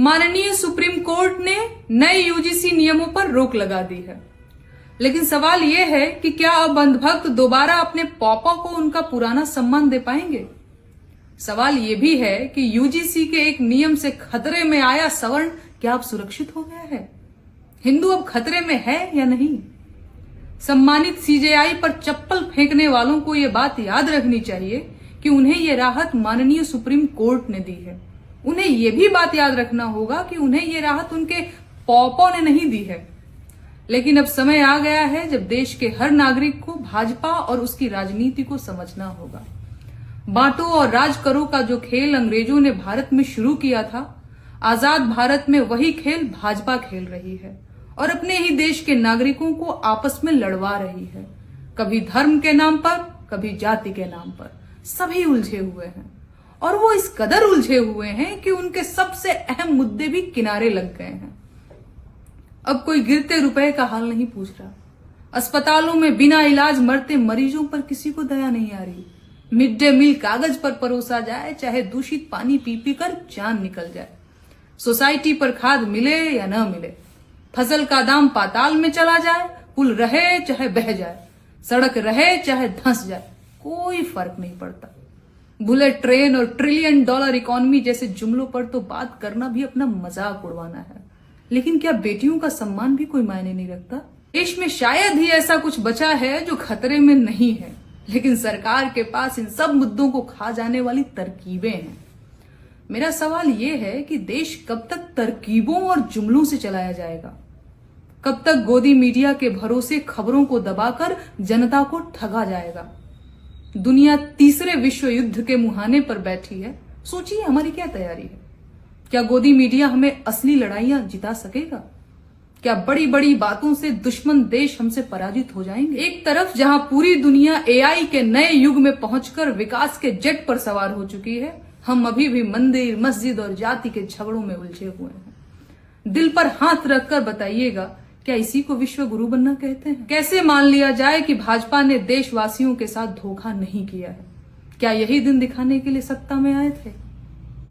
माननीय supreme court ने नए यूजीसी नियमों पर रोक लगा दी है, लेकिन सवाल यह है कि क्या अब अंधभक्त दोबारा अपने पापा को उनका पुराना सम्मान दे पाएंगे। सवाल यह भी है कि यूजीसी के एक नियम से खतरे में आया सवर्ण क्या अब सुरक्षित हो गया है। हिंदू अब खतरे में है या नहीं। सम्मानित सीजेआई पर चप्पल फेंकने वालों को यह बात याद रखनी चाहिए कि उन्हें यह राहत माननीय सुप्रीम कोर्ट ने दी है। उन्हें यह भी बात याद रखना होगा कि उन्हें यह राहत उनके पॉपों ने नहीं दी है। लेकिन अब समय आ गया है जब देश के हर नागरिक को भाजपा और उसकी राजनीति को समझना होगा। बांटो और राज करो का जो खेल अंग्रेजों ने भारत में शुरू किया था, आजाद भारत में वही खेल भाजपा खेल रही है और अपने ही देश के नागरिकों को आपस में लड़वा रही है। कभी धर्म के नाम पर, कभी जाति के नाम पर, सभी उलझे हुए हैं और वो इस कदर उलझे हुए हैं कि उनके सबसे अहम मुद्दे भी किनारे लग गए हैं। अब कोई गिरते रुपए का हाल नहीं पूछ रहा। अस्पतालों में बिना इलाज मरते मरीजों पर किसी को दया नहीं आ रही। मिड डे मील कागज पर परोसा जाए, चाहे दूषित पानी पी पी कर जान निकल जाए। सोसाइटी पर खाद मिले या न मिले, फसल का दाम पाताल में चला जाए, पुल रहे चाहे बह जाए, सड़क रहे चाहे धंस जाए, कोई फर्क नहीं पड़ता। बुलेट ट्रेन और $1 ट्रिलियन इकोनॉमी जैसे जुमलों पर तो बात करना भी अपना मजाक उड़वाना है, लेकिन क्या बेटियों का सम्मान भी कोई मायने नहीं रखता। देश में शायद ही ऐसा कुछ बचा है जो खतरे में नहीं है, लेकिन सरकार के पास इन सब मुद्दों को खा जाने वाली तरकीबें हैं। मेरा सवाल यह है कि देश कब तक तरकीबों और जुमलों से चलाया जाएगा। कब तक गोदी मीडिया के भरोसे खबरों को दबाकर जनता को ठगा जाएगा। दुनिया तीसरे विश्व युद्ध के मुहाने पर बैठी है, सोचिए हमारी क्या तैयारी है। क्या गोदी मीडिया हमें असली लड़ाइयां जिता सकेगा। क्या बड़ी बड़ी बातों से दुश्मन देश हमसे पराजित हो जाएंगे। एक तरफ जहां पूरी दुनिया एआई के नए युग में पहुंचकर विकास के जेट पर सवार हो चुकी है, हम अभी भी मंदिर, मस्जिद और जाति के झगड़ों में उलझे हुए हैं। दिल पर हाथ रखकर बताइएगा, क्या इसी को विश्व गुरु बनना कहते हैं। कैसे मान लिया जाए कि भाजपा ने देशवासियों के साथ धोखा नहीं किया है। क्या यही दिन दिखाने के लिए सत्ता में आए थे।